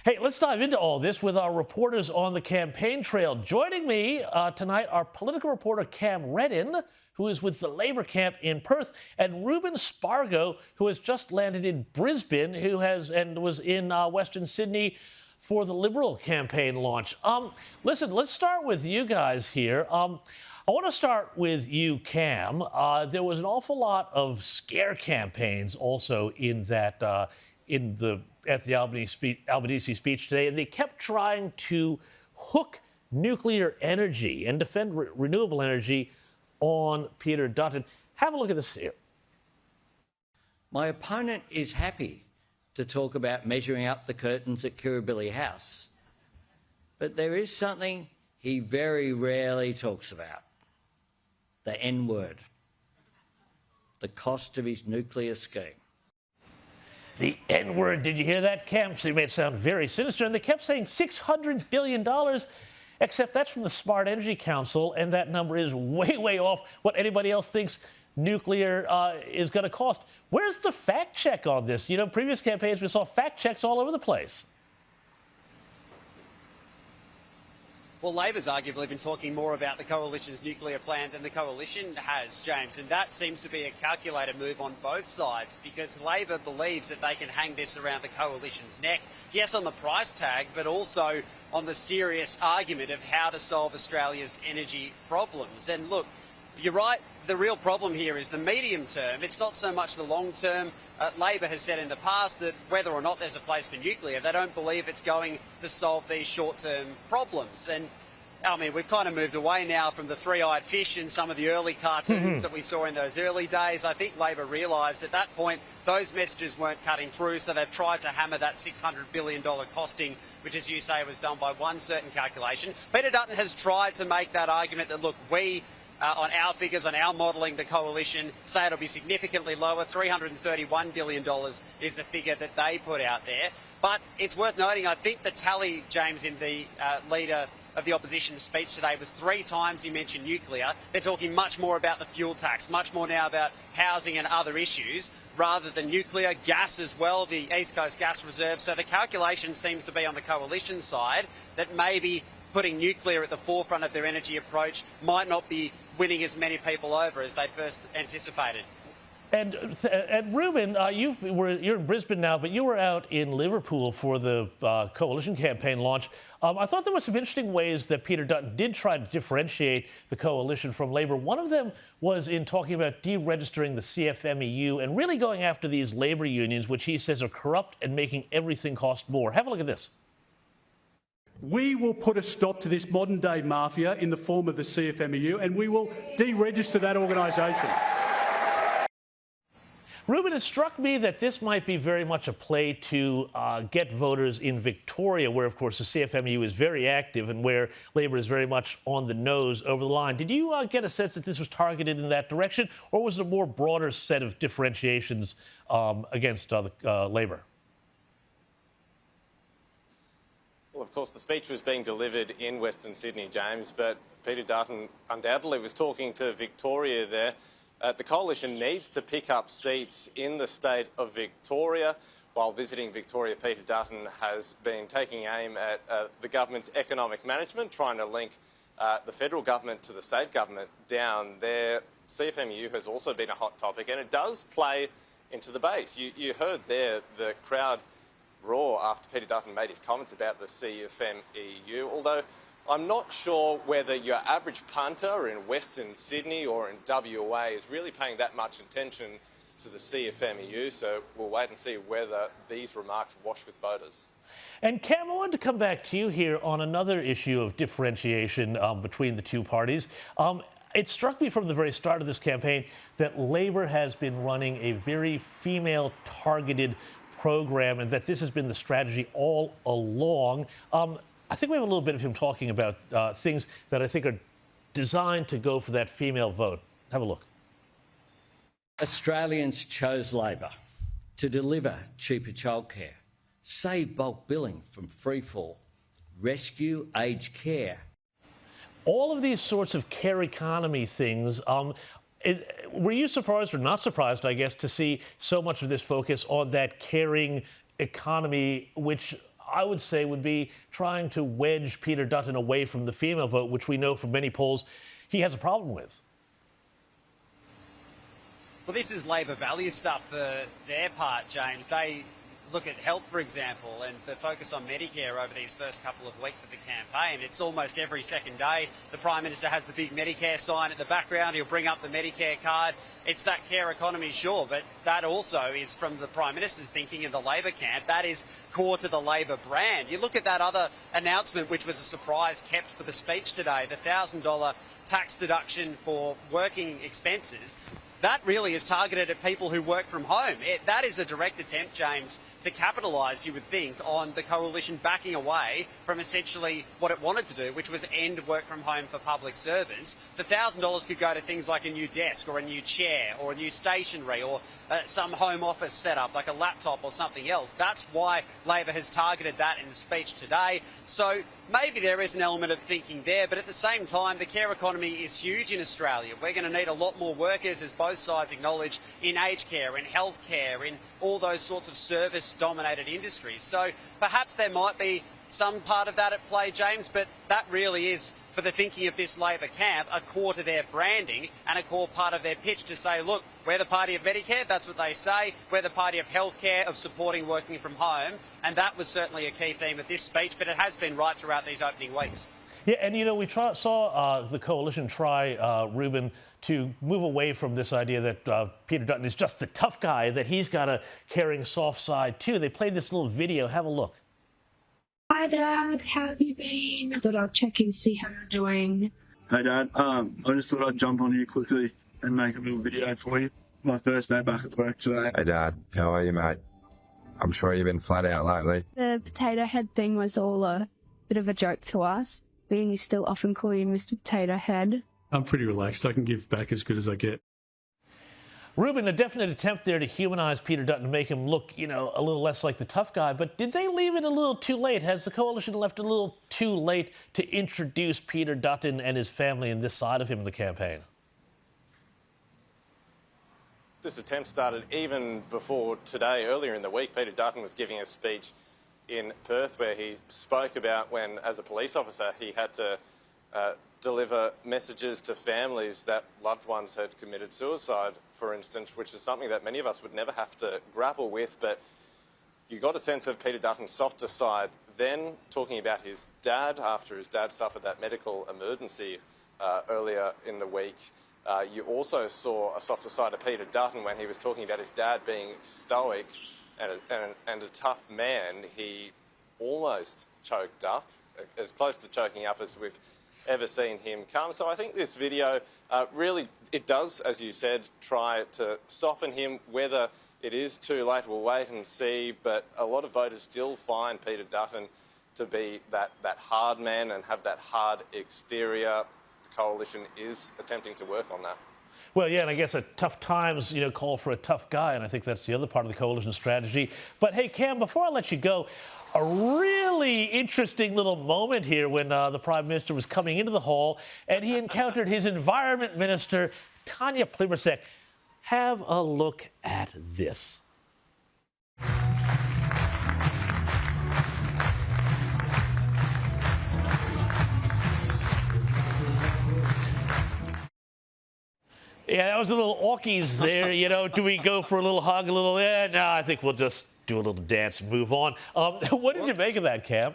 Hey, let's dive into all this with our reporters on the campaign trail. Joining me tonight are political reporter Cam Reddin, who is with the Labour camp in Perth, and Ruben Spargo, who has just landed in Brisbane, who was in Western Sydney for the Liberal campaign launch. Listen, let's start with you guys here. I want to start with you, Cam. There was an awful lot of scare campaigns also in that at the Albanese speech today, and they kept trying to hook nuclear energy and defend renewable energy on Peter Dutton. Have a look at this here. My opponent is happy to talk about measuring up the curtains at Kirribilli House, but there is something he very rarely talks about: the N-word, the cost of his nuclear scheme. The N-word, did you hear that, Cam? So you made it sound very sinister. And they kept saying $600 billion, except that's from the Smart Energy Council, and that number is way, way off what anybody else thinks nuclear is going to cost. Where's the fact check on this? You know, previous campaigns, we saw fact checks all over the place. Well, Labor's arguably been talking more about the coalition's nuclear plan than the coalition has, James, and that seems to be a calculated move on both sides because Labor believes that they can hang this around the coalition's neck, yes, on the price tag, but also on the serious argument of how to solve Australia's energy problems. And look, you're right, the real problem here is the medium term. It's not so much the long term. Labor has said in the past that whether or not there's a place for nuclear, they don't believe it's going to solve these short-term problems. And I mean, we've kind of moved away now from the three-eyed fish and some of the early cartoons that we saw in those early days. I think Labor realised at that point those messages weren't cutting through, so they've tried to hammer that $600 billion costing, which, as you say, was done by one certain calculation. Peter Dutton has tried to make that argument that, look, we on our figures, on our modelling, the coalition say it'll be significantly lower. $331 billion is the figure that they put out there. But it's worth noting, I think the tally, James, in the leader of the opposition's speech today was 3 times he mentioned nuclear. They're talking much more about the fuel tax, much more now about housing and other issues, rather than nuclear, gas as well, the East Coast gas reserve. So the calculation seems to be on the coalition side that maybe putting nuclear at the forefront of their energy approach might not be winning as many people over as they first anticipated. And Ruben, you're in Brisbane now, but you were out in Liverpool for the coalition campaign launch. I thought there were some interesting ways that Peter Dutton did try to differentiate the coalition from Labour. One of them was in talking about deregistering the CFMEU and really going after these labour unions, which he says are corrupt and making everything cost more. Have a look at this. We will put a stop to this modern-day mafia in the form of the CFMEU, and we will deregister that organisation. Ruben, it struck me that this might be very much a play to get voters in Victoria, where, of course, the CFMEU is very active and where Labour is very much on the nose over the line. Did you get a sense that this was targeted in that direction, or was it a more broader set of differentiations against Labour? Well, of course, the speech was being delivered in Western Sydney, James, but Peter Dutton undoubtedly was talking to Victoria there. The coalition needs to pick up seats in the state of Victoria. While visiting Victoria, Peter Dutton has been taking aim at the government's economic management, trying to link the federal government to the state government down there. CFMEU has also been a hot topic, and it does play into the base. You heard there the crowd roar after Peter Dutton made his comments about the CFMEU, although I'm not sure whether your average punter in Western Sydney or in WA is really paying that much attention to the CFMEU, so we'll wait and see whether these remarks wash with voters. And Cam, I wanted to come back to you here on another issue of differentiation between the two parties. It struck me from the very start of this campaign that Labour has been running a very female-targeted program and that this has been the strategy all along. I think we have a little bit of him talking about things that I think are designed to go for that female vote. Have a look. Australians chose Labor to deliver cheaper childcare, save bulk billing from freefall, rescue aged care. All of these sorts of care economy things, were you surprised or not surprised, I guess, to see so much of this focus on that caring economy, which I would say, would be trying to wedge Peter Dutton away from the female vote, which we know from many polls he has a problem with. Well, this is Labor value stuff for their part, James. They look at health, for example, and the focus on Medicare over these first couple of weeks of the campaign. It's almost every second day the Prime Minister has the big Medicare sign at the background. He'll bring up the Medicare card. It's that care economy, sure, but that also is from the Prime Minister's thinking in the Labor camp. That is core to the Labor brand. You look at that other announcement, which was a surprise kept for the speech today, the $1,000 tax deduction for working expenses. That really is targeted at people who work from home. That is a direct attempt, James, to capitalise, you would think, on the coalition backing away from essentially what it wanted to do, which was end work from home for public servants. The $1,000 could go to things like a new desk or a new chair or a new stationery or some home office setup like a laptop or something else. That's why Labor has targeted that in the speech today. So maybe there is an element of thinking there, but at the same time, the care economy is huge in Australia. We're going to need a lot more workers, as both sides acknowledge, in aged care, in health care, in all those sorts of service-dominated industries. So perhaps there might be some part of that at play, James, but that really is, for the thinking of this Labor camp, a core to their branding and a core part of their pitch to say, look, we're the party of Medicare, that's what they say. We're the party of healthcare, of supporting working from home. And that was certainly a key theme of this speech, but it has been right throughout these opening weeks. Yeah, and, you know, we saw the coalition try, Ruben, to move away from this idea that Peter Dutton is just the tough guy, that he's got a caring, soft side, too. They played this little video. Have a look. Hi, Dad. How have you been? Thought I'd check in, see how you're doing. Hey, Dad. I just thought I'd jump on here quickly and make a little video for you. My first day back at work today. Hey, Dad. How are you, mate? I'm sure you've been flat out lately. The potato head thing was all a bit of a joke to us. We still often call you Mr. Potato Head. I'm pretty relaxed. I can give back as good as I get. Ruben, a definite attempt there to humanize Peter Dutton, to make him look, you know, a little less like the tough guy. But did they leave it a little too late? Has the coalition left a little too late to introduce Peter Dutton and his family and this side of him in the campaign? This attempt started even before today. Earlier in the week, Peter Dutton was giving a speech in Perth where he spoke about when, as a police officer, he had to deliver messages to families that loved ones had committed suicide, for instance, which is something that many of us would never have to grapple with. But you got a sense of Peter Dutton's softer side then, talking about his dad after his dad suffered that medical emergency earlier in the week. You also saw a softer side of Peter Dutton when he was talking about his dad being stoic and a tough man. He almost choked up, as close to choking up as we've ever seen him come. So I think this video really, it does, as you said, try to soften him. Whether it is too late, we'll wait and see. But a lot of voters still find Peter Dutton to be that hard man and have that hard exterior. The coalition is attempting to work on that. Well, yeah, and I guess at tough times, you know, call for a tough guy, and I think that's the other part of the coalition strategy. But hey, Cam, before I let you go, a really interesting little moment here when the Prime Minister was coming into the hall and he encountered his Environment Minister, Tanya Plibersek. Have a look at this. Yeah, that was a little Aukies there, you know. Do we go for a little hug, a little, no, I think we'll just do a little dance and move on. What did you make of that, Cam?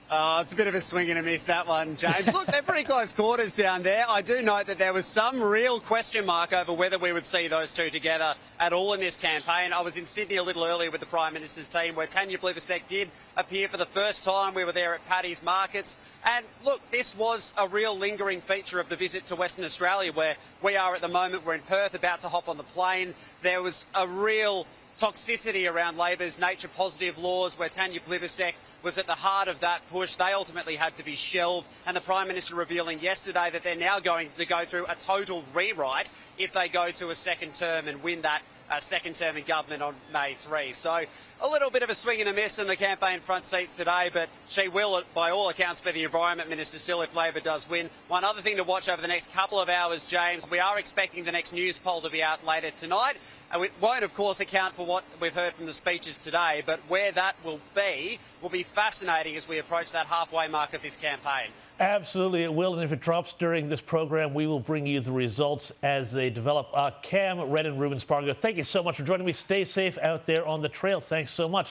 It's a bit of a swing and a miss, that one, James. Look, they're pretty close quarters down there. I do note that there was some real question mark over whether we would see those two together at all in this campaign. I was in Sydney a little earlier with the Prime Minister's team where Tanya Plibersek did appear for the first time. We were there at Paddy's Markets. And look, this was a real lingering feature of the visit to Western Australia where we are at the moment. We're in Perth, about to hop on the plane. There was a real toxicity around Labor's nature positive laws where Tanya Plibersek was at the heart of that push. They ultimately had to be shelved, and the Prime Minister revealing yesterday that they're now going to go through a total rewrite if they go to a second term and win that second term in government on May 3. So a little bit of a swing and a miss in the campaign front seats today, but she will, by all accounts, be the Environment Minister still if Labor does win. One other thing to watch over the next couple of hours, James, we are expecting the next news poll to be out later tonight. And we won't, of course, account for what we've heard from the speeches today, but where that will be fascinating as we approach that halfway mark of this campaign. Absolutely, it will. And if it drops during this program, we will bring you the results as they develop. Cam Reddin, Ruben Spargo, thank you so much for joining me. Stay safe out there on the trail. Thanks so much.